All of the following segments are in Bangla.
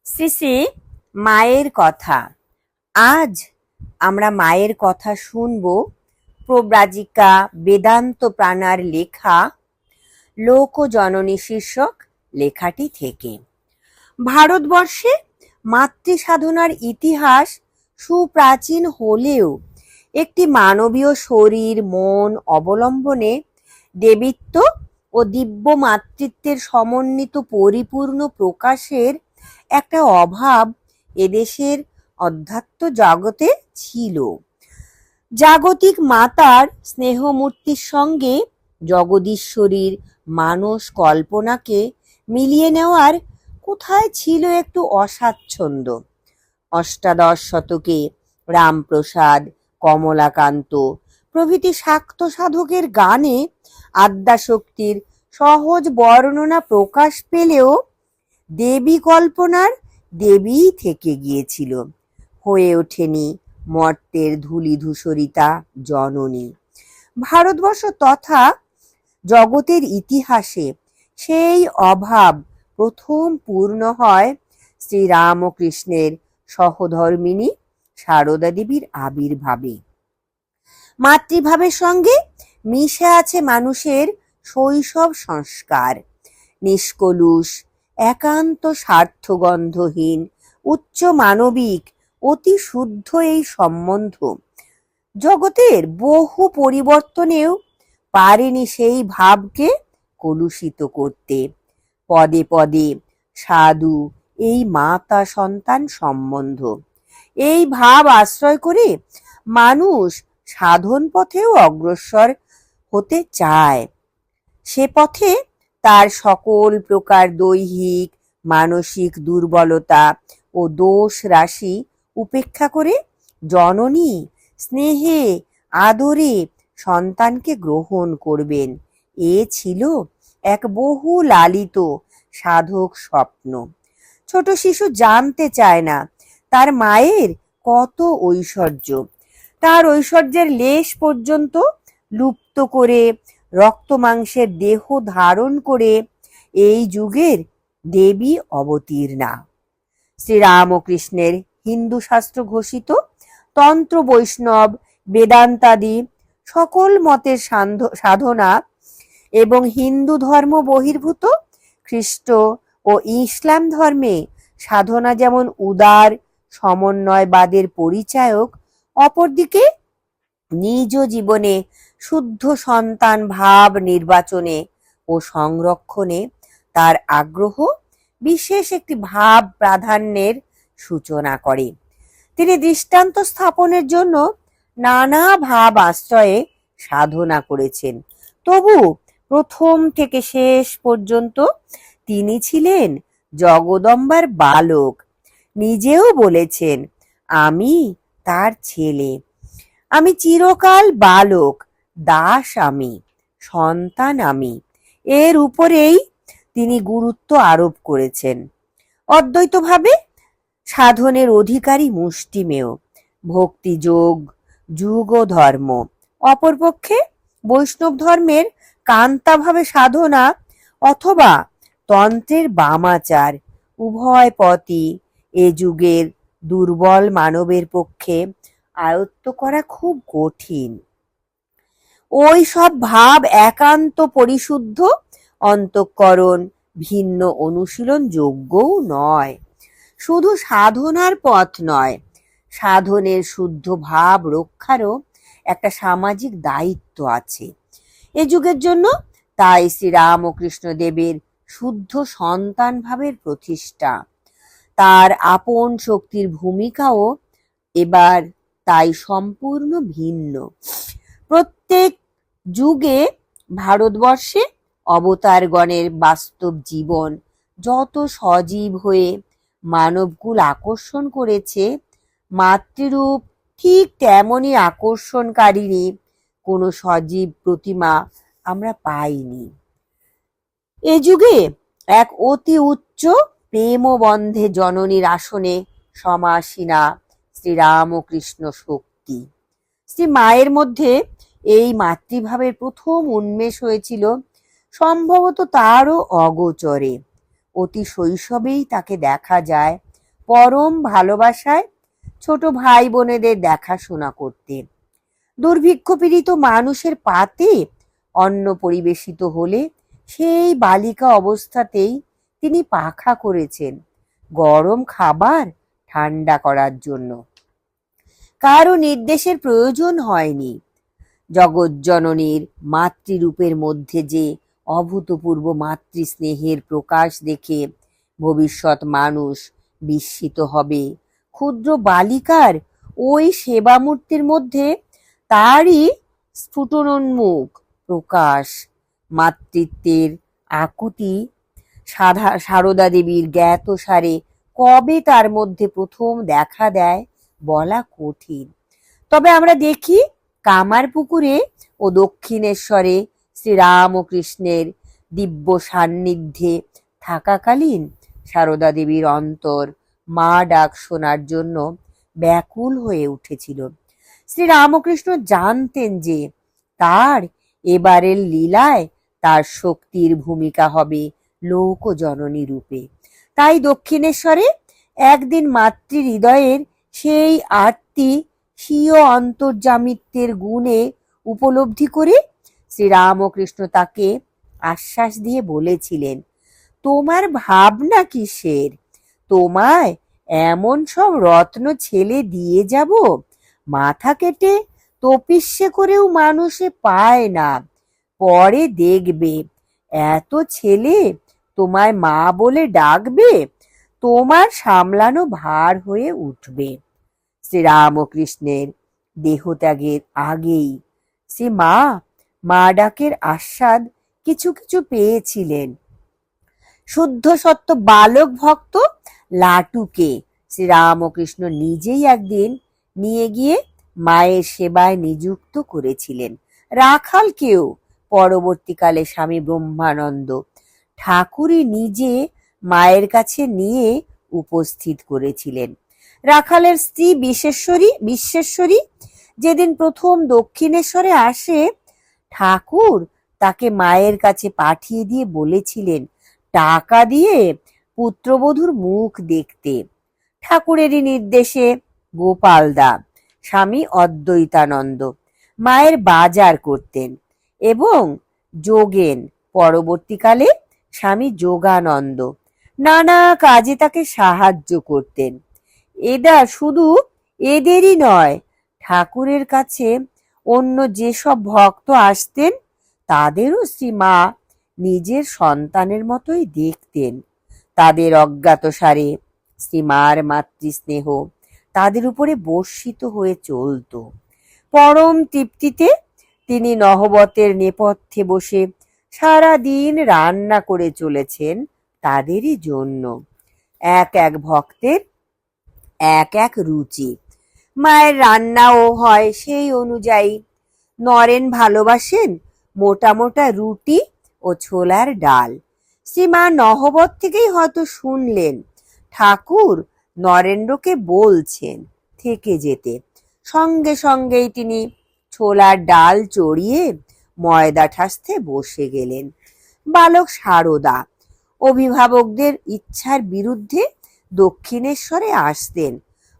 শ্রী শ্রী মায়ের কথা। আজ আমরা মায়ের কথা শুনব প্রব্রাজিকা বেদান্ত প্রাণার লেখা লোকজননী শীর্ষক লেখাটি থেকে। ভারতবর্ষে মাতৃ সাধনার ইতিহাস সুপ্রাচীন হলেও একটি মানবীয় শরীর মন অবলম্বনে দেবীত্ব ও দিব্য মাতৃত্বের সমন্বিত পরিপূর্ণ প্রকাশের একটা অভাব এদেশের অধ্যাত্ম জগতে ছিল। জাগতিক মাতার স্নেহমূর্তির সঙ্গে জগদীশ্বরীর মানস কল্পনাকে মিলিয়ে নেওয়ার কোথায় ছিল একটু অস্বাচ্ছন্দ্য। অষ্টাদশ শতকে রামপ্রসাদ, কমলাকান্ত প্রভৃতি শাক্ত সাধকের গানে আদ্যাশক্তির সহজ বর্ণনা প্রকাশ পেলেও দেবী কল্পনার দেবীই থেকে গিয়েছিল, হয়ে ওঠেনি মর্তের ধূলিধূসরিতা জননী। ভারতবর্ষ তথা জগতের ইতিহাসে সেই অভাব প্রথম পূর্ণ হয় শ্রীরামকৃষ্ণের সহধর্মিণী সারদা দেবীর আবির্ভাবে। মাতৃভাবের সঙ্গে মিশে আছে মানুষের শৈশব সংস্কার। নিষ্কলুষ, একান্ত স্বার্থগন্ধহীন, উচ্চ মানবিক, অতি শুদ্ধ এই সম্বন্ধ জগতের বহু পরিবর্তনেও পারেনি সেই ভাবকে কলুষিত করতে। পদে পদে সাধু এই মাতা সন্তান সম্বন্ধ, এই ভাব আশ্রয় করে মানুষ সাধন পথেও অগ্রসর হতে চায়। সে পথে তার সকল প্রকার দৈহিক মানসিক দুর্বলতা ও দোষ রাশি উপেক্ষা করে জননী স্নেহে আদরে সন্তানকে গ্রহণ করবেন, এ ছিল এক বহু লালিত সাধক স্বপ্ন। ছোট শিশু জানতে চায় না তার মায়ের কত ঐশ্বর্য, তার ঐশ্বর্যের লেশ পর্যন্ত লুপ্ত করে রক্ত মাংসের দেহ ধারণ করে এই যুগের দেবী অবতীর্ণা। শ্রীরামকৃষ্ণের হিন্দু শাস্ত্র ঘোষিত তন্ত্র বৈষ্ণব বেদান্তাদি সকল মতের সাধনা এবং হিন্দু ধর্ম বহির্ভূত খ্রিস্ট ও ইসলাম ধর্মে সাধনা যেমন উদার সমন্বয়বাদের পরিচায়ক, অপরদিকে নিজ জীবনে শুদ্ধ সন্তান ভাব নির্বাচনে ও সংরক্ষণে তার আগ্রহ বিশেষ একটি ভাব প্রাধান্যের সূচনা করে। তিনি দৃষ্টান্ত স্থাপনের জন্য নানা ভাব আশ্রয়ে সাধনা করেছেন, তবু প্রথম থেকে শেষ পর্যন্ত তিনি ছিলেন জগদম্বার বালক। নিজেও বলেছেন, আমি তার ছেলে, আমি চিরকাল বালক, দাস আমি, সন্তান আমি। এর উপরেই তিনি গুরুত্ব আরোপ করেছেন। অদ্বৈতভাবে সাধনের অধিকারী মুষ্টিমেয়, ভক্তিযোগ যুগ ও ধর্ম। অপরপক্ষে বৈষ্ণব ধর্মের কান্তাভাবে সাধনা অথবা তন্ত্রের বামাচার, উভয় পথই এ যুগের দুর্বল মানবের পক্ষে আয়ত্ত করা খুব কঠিন। ওই সব ভাব একান্ত পরিশুদ্ধ অন্তঃকরণ ভিন্ন অনুশীলন যোগ্যও নয়। শুধু সাধনার পথ নয়, সাধনের শুদ্ধ ভাব রক্ষারও একটা সামাজিক দায়িত্ব আছে এ যুগের জন্য। তাই শ্রীরামকৃষ্ণ দেবের শুদ্ধ সন্তান ভাবের প্রতিষ্ঠা, তার আপন শক্তির ভূমিকাও এবার তাই সম্পূর্ণ ভিন্ন। প্রত্যেক যুগে ভারতবর্ষে অবতারগণের বাস্তব জীবন যত সজীব হয়ে মানবকুল আকর্ষণ করেছে, মাতৃরূপ ঠিক তেমনই আকর্ষণকারিণী কোনো সজীব প্রতিমা আমরা পাইনি। এ যুগে এক অতি উচ্চ প্রেমবন্ধে জননীর আসনে সমাসীনা শ্রীরামকৃষ্ণ শক্তি। শ্রী মায়ের মধ্যে এই মাতৃভাবের প্রথম উন্মেষ হয়েছিল সম্ভবত তারও অগোচরে। অতি শৈশবেই তাকে দেখা যায় পরম ভালোবাসায় ছোট ভাই বোনেদের দেখাশোনা করতে। দুর্ভিক্ষপীড়িত মানুষের পাতে অন্ন পরিবেশিত হলে সেই বালিকা অবস্থাতেই তিনি পাখা করেছেন গরম খাবার ঠান্ডা করার জন্য। কারো নির্দেশের প্রয়োজন হয়নি। জগজ্জননীর মাতৃরূপের মধ্যে যে অভূতপূর্ব মাতৃস্নেহের প্রকাশ দেখে ভবিষ্যৎ মানুষ বিস্মিত হবে, ক্ষুদ্র বালিকার ওই সেবামূর্তির মধ্যে তারই স্ফুটনোন্মুখ প্রকাশ। মাতৃত্বের আকুতি সারদা দেবীর জ্ঞাতসারে কবে তার মধ্যে প্রথম দেখা দেয় বলা কঠিন। তবে আমরা দেখি কামারপুকুরে ও দক্ষিণেশ্বরে শ্রীরামকৃষ্ণের দিব্য সান্নিধ্যে থাকাকালীন সারদা দেবীর অন্তর মা ডাক শোনার জন্য ব্যাকুল হয়ে উঠেছিল। শ্রীরামকৃষ্ণ জানতেন যে তার এবারের লীলায় তার শক্তির ভূমিকা হবে লোকজননী রূপে। তাই দক্ষিণেশ্বরে একদিন মাতৃ হৃদয়ের সেই আরতি স্বীয় অন্তর্যামিত্বের গুণে উপলব্ধি করে শ্রীরামকৃষ্ণ তাকে আশ্বাস দিয়ে বলেছিলেন, তোমার ভাবনা কিসের? তোমায় এমন সব রত্ন ছেলে দিয়ে যাব, মাথা কেটে তপিস্যে করেও মানুষে পায় না। পরে দেখবে এত ছেলে তোমায় মা বলে ডাকবে, তোমার সামলানো ভার হয়ে উঠবে। শ্রীরামকৃষ্ণের দেহত্যাগের আগেই সে মা ডাকের আস্বাদ কিছু কিছু পেয়েছিলেন। শুদ্ধ সত্য বালক ভক্ত লাটুকে শ্রীরামকৃষ্ণ নিজেই একদিন নিয়ে গিয়ে মায়ের সেবায় নিযুক্ত করেছিলেন। রাখালকেও পরবর্তীকালে স্বামী ব্রহ্মানন্দ ঠাকুরই নিজে মায়ের কাছে নিয়ে উপস্থিত করেছিলেন। রাখালের স্ত্রী বিশ্বেশ্বরী যেদিন প্রথম দক্ষিণেশ্বরে আসে, ঠাকুর তাকে মায়ের কাছে পাঠিয়ে দিয়ে বলেছিলেন টাকা দিয়ে পুত্রবধূর মুখ দেখতে। ঠাকুরেরই নির্দেশে গোপালদা স্বামী অদ্বৈতানন্দ মায়ের বাজার করতেন এবং যোগেন পরবর্তীকালে স্বামী যোগানন্দ নানা কাজে তাকে সাহায্য করতেন। এরা শুধু এদেরই নয়, ঠাকুরের কাছে অন্য যেসব ভক্ত আসতেন তাদেরও শ্রীমা নিজের সন্তানের মতোই দেখতেন। তাদের অজ্ঞাতসারে শ্রীমার মাতৃস্নেহ তাদের উপরে বর্ষিত হয়ে চলত। পরম তৃপ্তিতে তিনি নহবতের নেপথ্যে বসে সারা দিন রান্না করে চলেছেন তাদেরই জন্য। এক এক ভক্তের এক এক রুচি, মায়ের রান্নাও হয় সেই অনুযায়ী। নরেন ভালোবাসেন মোটা মোটা রুটি ও ছোলার ডাল। শ্রীমা নহবত থেকেই হয়তো শুনলেন ঠাকুর নরেন্দ্রকে বলছেন থেকে যেতে। সঙ্গে সঙ্গেই তিনি ছোলার ডাল চড়িয়ে ময়দা ঠাসতে বসে গেলেন। বালক সারদা অভিভাবকদের ইচ্ছার বিরুদ্ধে দক্ষিণেশ্বরে আসতেন।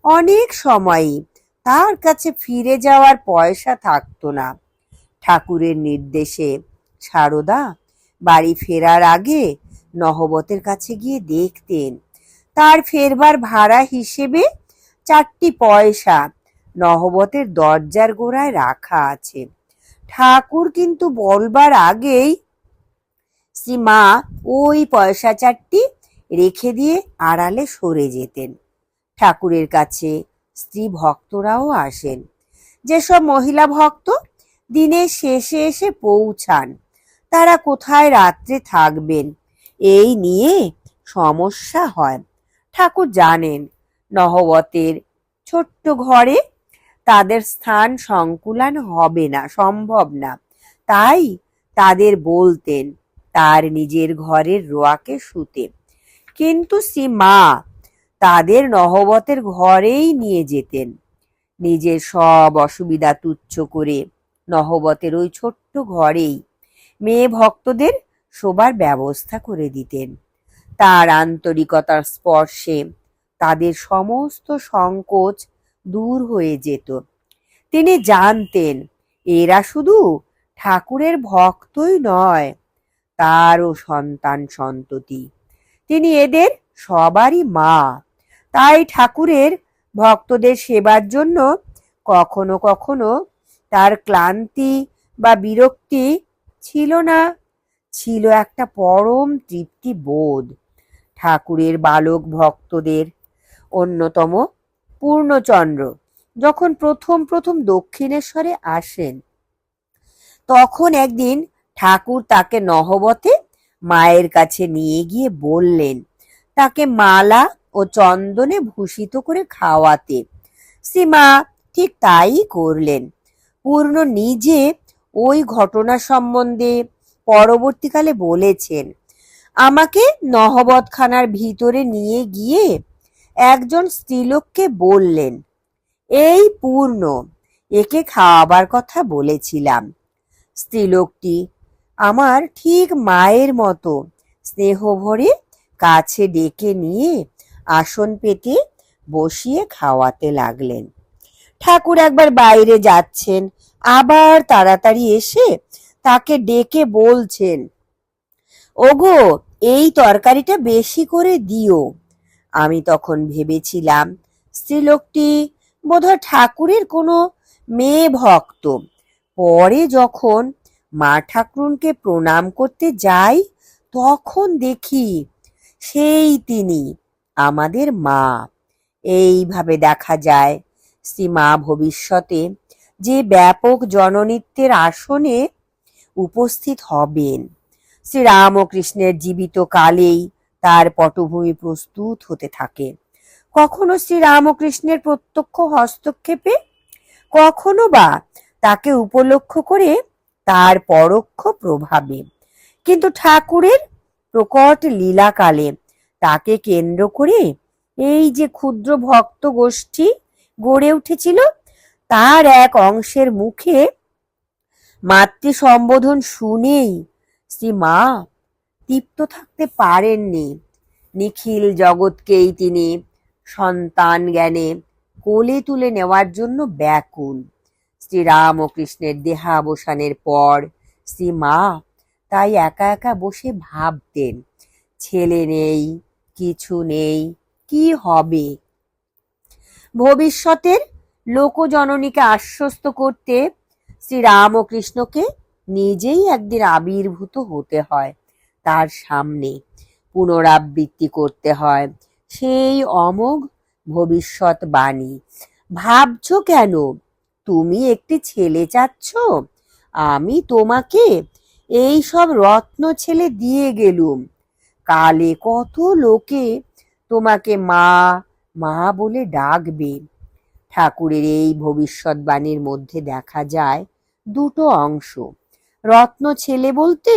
অনেক সময়ই তার কাছে ফিরে যাওয়ার পয়সা থাকতো না। ঠাকুরের নির্দেশে সারদা বাড়ি ফেরার আগে নহবতের কাছে গিয়ে দেখতেন তার ফেরবার ভাড়া হিসেবে 4টি পয়সা নহবতের দরজার গোড়ায় রাখা আছে। ঠাকুর কিন্তু বলবার আগেই শ্রীমা ওই পয়সা 4টি রেখে দিয়ে আড়ালে সরে যেতেন। ঠাকুরের কাছে স্ত্রী ভক্তরাও আসেন। যেসব মহিলা ভক্ত দিনের শেষে এসে পৌঁছান তারা কোথায় রাত্রে থাকবেন এই নিয়ে সমস্যা হয়। ঠাকুর জানেন নহবতের ছোট্ট ঘরে তাদের স্থান সংকুলান হবে না, সম্ভব না। তাই তাদের বলতেন তার নিজের ঘরের রোয়াকে শুতে। কিন্তু শ্রীমা তাদের নহবতের ঘরেই নিয়ে যেতেন। নিজের সব অসুবিধা তুচ্ছ করে নহবতের ওই ছোট্ট ঘরেই মেয়ে ভক্তদের শোবার ব্যবস্থা করে দিতেন। তার আন্তরিকতার স্পর্শে তাদের সমস্ত সংকোচ দূর হয়ে যেত। তিনি জানতেন এরা শুধু ঠাকুরের ভক্তই নয়, তারও সন্তান সন্ততি। তিনি এদের সবারই মা। তাই ঠাকুরের ভক্তদের সেবার জন্য কখনো কখনো তার ক্লান্তি বা বিরক্তি ছিল না, ছিল একটা পরম তৃপ্তি বোধ। ঠাকুরের বালক ভক্তদের অন্যতম পূর্ণচন্দ্র যখন প্রথম প্রথম দক্ষিণেশ্বরে আসেন, তখন একদিন ঠাকুর তাকে নহবতে মায়ের কাছে নিয়ে গিয়ে বললেন তাকে মালা ও চন্দনে ভূষিত করে খাওয়াতে। শ্রীমা ঠিক তাই করলেন। পূর্ণ নিজে ওই ঘটনা সম্বন্ধে পরবর্তীকালে বলেছেন, আমাকে নহবতখানার ভিতরে নিয়ে গিয়ে একজন স্ত্রীলোককে বললেন, এই পূর্ণ, একে খাওয়াবার কথা বলেছিলাম। স্ত্রীলোকটি আমার ঠিক মায়ের মতো স্নেহ ভরে কাছে ডেকে নিয়ে আসন পেতে বসিয়ে খাওয়াতে লাগলেন। ঠাকুর একবার বাইরে যাচ্ছেন, আবার তাড়াতাড়ি এসে তাকে ডেকে বলছেন, ওগো, এই তরকারিটা বেশি করে দিও। আমি তখন ভেবেছিলাম স্ত্রীলোকটি বোধহয় ঠাকুরের কোনো মেয়ে ভক্ত। পরে যখন মা ঠাকুরকে প্রণাম করতে যাই, তখন দেখি সেই তিনি, আমাদের মা। এইভাবে দেখা যায় শ্রীমা ভবিষ্যতে যে ব্যাপক জননিত্যের আসনে উপস্থিত হবেন, শ্রীরামকৃষ্ণের জীবিত কালেই তার পটভূমি প্রস্তুত হতে থাকে। কখনো শ্রীরামকৃষ্ণের প্রত্যক্ষ হস্তক্ষেপে, কখনো বা তাকে উপলক্ষ করে তার পরোক্ষ প্রভাবে। কিন্তু ঠাকুরের প্রকট লীলাকালে তাকে কেন্দ্র করে এই যে ক্ষুদ্র ভক্ত গোষ্ঠী গড়ে উঠেছিল, তার এক অংশের মুখে মাতৃ সম্বোধন শুনেই শ্রীমা তৃপ্ত থাকতে পারেননি। নিখিল জগৎকেই তিনি সন্তান জ্ঞানে কোলে তুলে নেওয়ার জন্য ব্যাকুল। শ্রীরামকৃষ্ণের দেহাবসানের পর শ্রীমা তাই একা একা বসে ভাবতেন, ছেলে নেই, কিছু নেই, কি হবে? ভবিষ্যতের লোকজননীকে আশ্বস্ত করতে শ্রীরামকৃষ্ণকে নিজেই একদিন আবির্ভূত হতে হয় তার সামনে, পুনরাবৃত্তি করতে হয় সেই অমোঘ ভবিষ্যৎ বাণী। ভাবছো কেন? তুমি একটি ছেলে চাচ্ছ? আমি তোমাকে এই সব রত্ন ছেলে দিয়ে গেলুম। কালে কত লোকে তোমাকে মা মা বলে ডাকবে। ঠাকুরের এই ভবিষ্যৎবাণীর মধ্যে দেখা যায় দুটো অংশ। রত্ন ছেলে বলতে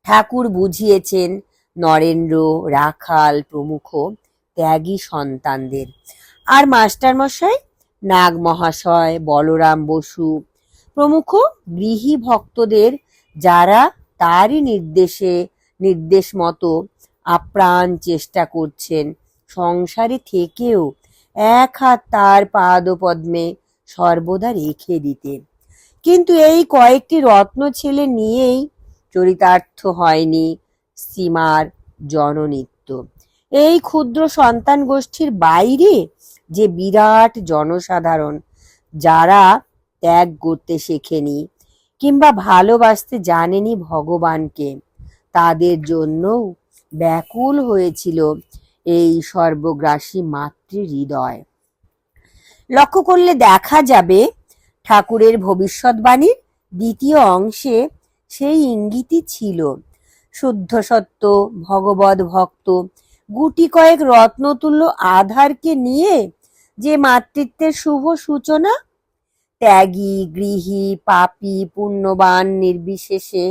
ঠাকুর বুঝিয়েছেন নরেন্দ্র, রাখাল প্রমুখ ত্যাগী সন্তানদের, আর মাস্টারমশাই, নাগ মহাশয়, বলরাম বসু প্রমুখ গৃহী ভক্তদের, যারা তারই নির্দেশ মতো আপ্রাণ চেষ্টা করছেন সংসারে থেকেও এক হাত তার পাদপদ্মে সর্বদা রেখে দিতে। কিন্তু এই কয়েকটি রত্ন ছেলে নিয়েই চরিতার্থ হয়নি শ্রীমার জননিত্য। এই ক্ষুদ্র সন্তান গোষ্ঠীর বাইরে যে বিরাট জনসাধারণ, যারা ত্যাগ করতে শেখেনি কিংবা ভালোবাসতে জানেনি ভগবানকে, তাদের জন্যও ব্যাকুল হয়েছিল এই সর্বগ্রাসী মাতৃ হৃদয়। লক্ষ্য করলে দেখা যাবে ঠাকুরের ভবিষ্যৎবাণীর দ্বিতীয় অংশে সেই ইঙ্গিতই ছিল। শুদ্ধ সত্য ভগবত ভক্ত গুটি কয়েক রত্নতুল্য আধারকে নিয়ে যে মাতৃত্বের শুভ সূচনা, ত্যাগী, গৃহী, পাপী, পুণ্যবান নির্বিশেষে,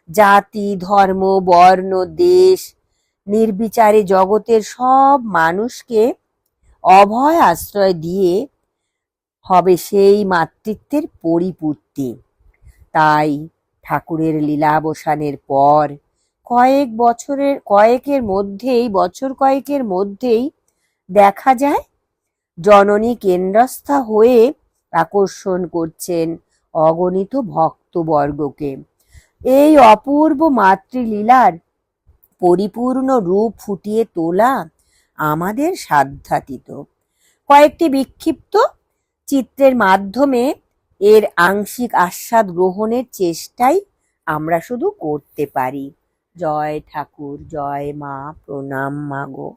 জাতি, ধর্ম, বর্ণ, দেশ নির্বিচারে জগতের সব মানুষকে অভয় আশ্রয় দিয়ে হবে সেই মাতৃত্বের পরিপূর্তি। তাই ঠাকুরের লীলাবসানের পর বছর কয়েকের মধ্যেই দেখা যায় জননী কেন্দ্রস্থা হয়ে আকর্ষণ করছেন অগণিত ভক্তবর্গকে। এই অপূর্ব মাতৃলীলার পরিপূর্ণ রূপ ফুটিয়ে তোলা আমাদের সাধ্যাতীত। কয়েকটি বিক্ষিপ্ত চিত্রের মাধ্যমে এর আংশিক আস্বাদ গ্রহণের চেষ্টাই আমরা শুধু করতে পারি। জয় ঠাকুর, জয় মা, প্রণাম মাগো।